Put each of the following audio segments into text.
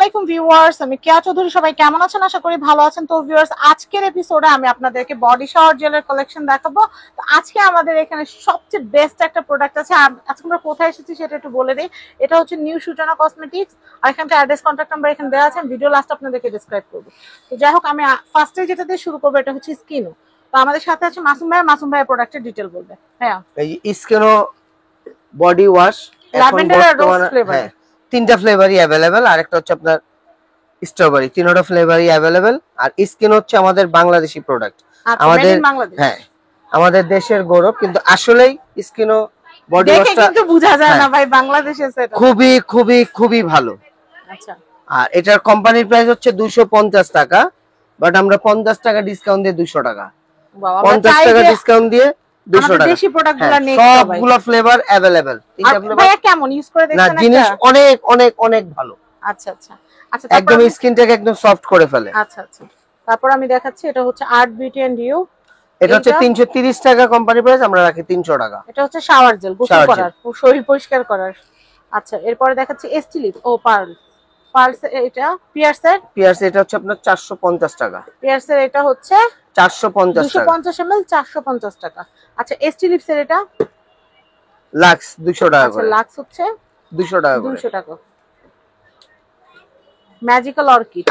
আলাইকুম ভিউয়ার্স, আমি কেয়া চৌধুরী। সবাই কেমন আছেন? আশা করি ভালো আছেন। তো ভিউয়ার্স, আজকের এপিসোডে আমি আপনাদেরকে বডি শাওয়ার জেলের কালেকশন দেখাবো। তো আজকে আমাদের এখানে সবচেয়ে বেস্ট একটা প্রোডাক্ট আছে। আর আজকে আমরা কোথায় এসেছি সেটা একটু বলে দিই। এটা হচ্ছে নিউ সূচনা কসমেটিক্স। আর এখানকার অ্যাড্রেস, কন্ট্যাক্ট নাম্বার এখানে দেওয়া আছে। ভিডিও লাস্ট আপনাদেরকে ডিসক্রাইব করবো। তো যাই হোক, আমি ফার্স্টে যেটা দিয়ে শুরু করবো, এটা হচ্ছে স্কিনো। তো আমাদের সাথে আছে মাসুম ভাই। মাসুম ভাই প্রোডাক্টের ডিটেল বলবে। হ্যাঁ, এই স্কিনো বডি ওয়াশ ল্যাভেন্ডার আর রোজ ফ্লেভার, তিনটা ফ্লেভারই अवेलेबल। আর একটা হচ্ছে আপনার স্ট্রবেরি। তিনটা ফ্লেভারই अवेलेबल। আর স্কিন হচ্ছে আমাদের বাংলাদেশি প্রোডাক্ট, আমাদের হ্যাঁ আমাদের দেশের গৌরব। কিন্তু আসলেই স্কিনো বডি ওয়াশটা কিন্তু বোঝা যায় না ভাই, বাংলাদেশে সেটা খুবই খুবই খুবই ভালো। আচ্ছা, আর এটার কোম্পানির প্রাইস হচ্ছে 250 টাকা, বাট আমরা 50 টাকা ডিসকাউন্ট দিয়ে 200 টাকা, 50 টাকা ডিসকাউন্ট দিয়ে 200 টাকা। দেশি প্রোডাক্টগুলো নেই, সবগুলো ফ্লেভার अवेलेबल। তিনটা ফ্লেভার। ভাইয়া কেমন ইউজ করে দেখছেন? না, জিনিস অনেক অনেক অনেক ভালো। আচ্ছা আচ্ছা আচ্ছা, একদম স্কিনটাকে একদম সফট করে ফেলে। আচ্ছা আচ্ছা, তারপর আমি দেখাচ্ছি। এটা হচ্ছে আর্ট বিউটি এন্ড ইউ। এটা হচ্ছে 330 টাকা কোম্পানি প্রাইস, আমরা রাখি 300 টাকা। এটা হচ্ছে শাওয়ার জেল, গোসল করার, শরীর পরিষ্কার করার। আচ্ছা, এরপরে দেখাচ্ছি এসটি লিপ ও পার্লস। এটা পিয়ার্স এটা হচ্ছে আপনার 450 টাকা। পিয়ার্সের এটা হচ্ছে 450 টাকা, 250 ml 450 টাকা। আচ্ছা, এসটি লিপসের এটা লাক্স 200 টাকা করে। আচ্ছা, লাক্স হচ্ছে 200 টাকা করে। 200 টাকা। ম্যাজিক্যাল অর্কিড,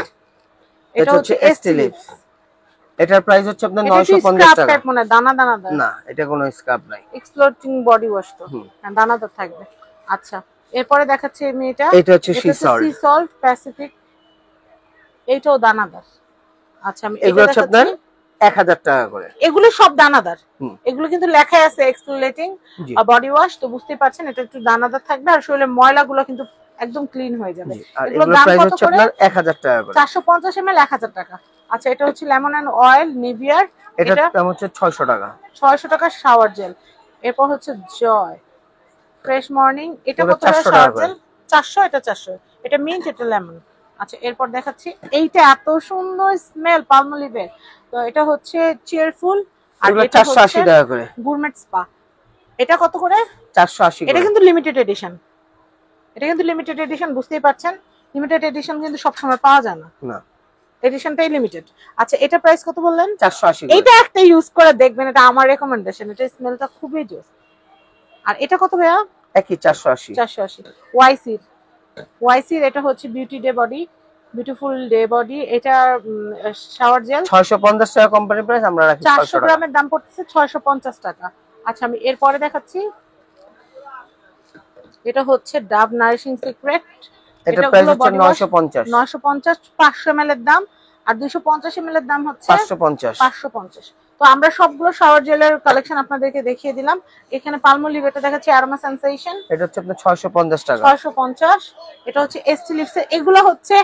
এটা হচ্ছে এসটি লিপস। এটার প্রাইস হচ্ছে আপনার 950 টাকা। মানে দানা দানা না, এটা কোনো স্ক্রাব নাই, এক্সপ্লোরিং বডি ওয়াশ। তো দানাদার থাকবে। আচ্ছা, এরপরে দেখাচ্ছি আমি এটা হচ্ছে সি সল্ট প্যাসিফিক, এইটাও দানাদার। আচ্ছা, আমি এগুলো হচ্ছে আপনার 1000 টাকা করে। এগুলো সব দানাদার, এগুলো কিন্তু লেখাই আছে এক্সফোলিয়েটিং বডি ওয়াশ। তো বুঝতেই পারছেন এটা একটু দানাদার থাকবে, আর শরীরের ময়লাগুলো কিন্তু একদম ক্লিন হয়ে যাবে। এগুলোর দাম কত করে? 1000 টাকা করে। 450 ml 1000 টাকা। আচ্ছা, এটা হচ্ছে লেমন এন্ড অয়েল নিভিয়ার, এটার দাম হচ্ছে 600 টাকা। 600 টাকা শাওয়ার জেল। এরপর হচ্ছে জয় ফ্রেশ মর্নিং, এটা কত টাকা শাওয়ার জেল? 400, এটা 400। এটা মিন্ট, এটা লেমন। আচ্ছা, এরপর দেখাচ্ছি এইটা এত সুন্দর স্মেল পালমোলিভের। তো এটা হচ্ছে চিয়ারফুল, আর এটা 480 টাকা করে। গুরমেট স্পা, এটা কত করে? 480 এটা কিন্তু লিমিটেড এডিশন, এটা কিন্তু লিমিটেড এডিশন, বুঝতেই পারছেন। লিমিটেড এডিশন কিন্তু সব সময় পাওয়া যায় না, না, এডিশনটাই লিমিটেড। আচ্ছা, এটা প্রাইস কত বললেন? 480। এটা একটা ইউজ করে দেখবেন, এটা আমার রেকমেন্ডেশন, এটা স্মেলটা খুবই জোস। আর এটা কত ভাইয়া? একই 480। 480। ওয়াইসির এটা হচ্ছে beauty day body, beautiful day body. এটা শাওয়ার জেল 650 টাকা কোম্পানি প্রাইস, আমরা রাখি 400 গ্রামের দাম পড়তেছে 650 টাকা। আচ্ছা, আমি এরপরে দেখাচ্ছি। এটা হচ্ছে ডাভ নারিশিং সিক্রেট, এটা প্রাইস হচ্ছে 950। 500 ml এর দাম, আর 250 ml এর দাম হচ্ছে 550। তো আমরা সবগুলো শাওয়ার জেলের কালেকশন আপনাদেরকে দেখিয়ে দিলাম। এখানে পালমোলিভ এটা দেখাচ্ছি অ্যারোমা সেনসেশন, এটা হচ্ছে আপনার 650 টাকা। 650। এটা হচ্ছে এসটি লিপস, এগুলো হচ্ছে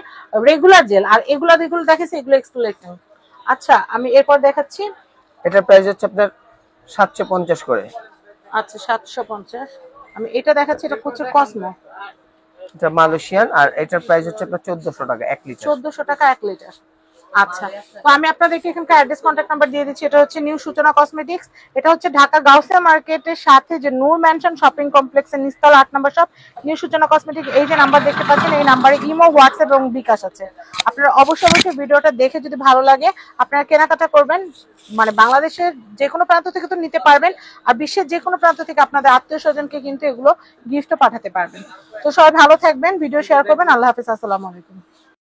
রেগুলার জেল, আর এগুলো দেখাচ্ছি এগুলো এক্সফোলিয়েটিং। আচ্ছা, আমি এরপর দেখাচ্ছি। এটার প্রাইস হচ্ছে আপনার 750 করে। আচ্ছা, 750। আমি এটা দেখাচ্ছি, এটা হচ্ছে কসমো, এটা মালয়েশিয়ান, আর এটার প্রাইস হচ্ছে আপনার 1400 টাকা 1 লিটার। 1400 টাকা 1 লিটার। আচ্ছা, তো আমি আপনাদেরকে এখানকার অ্যাড্রেস, কন্ট্যাক্ট নাম্বার দিয়ে দিচ্ছি। এটা হচ্ছে নিউ সূচনা কসমেটিক্স, এটা হচ্ছে ঢাকা গাউসিয়া মার্কেটের সাথে যে নূর ম্যানশন শপিং কমপ্লেক্সের নিচতলা 8 নম্বর শপ, নিউ সূচনা কসমেটিক্স। এই যে নাম্বার দেখতে পাচ্ছেন, এই নাম্বারে ইমো, হোয়াটসঅ্যাপ এবং বিকাশ আছে। আপনারা অবশ্যই ভিডিওটা দেখে যদি ভালো লাগে আপনারা কেনাকাটা করবেন। মানে বাংলাদেশের যে কোনো প্রান্ত থেকে তো নিতে পারবেন, আর বিশ্বের যে কোনো প্রান্ত থেকে আপনাদের আত্মীয় স্বজনকে কিন্তু এগুলো গিফটও পাঠাতে পারবেন। তো সবাই ভালো থাকবেন, ভিডিও শেয়ার করবেন। আল্লাহ হাফেজ, আসসালামু আলাইকুম।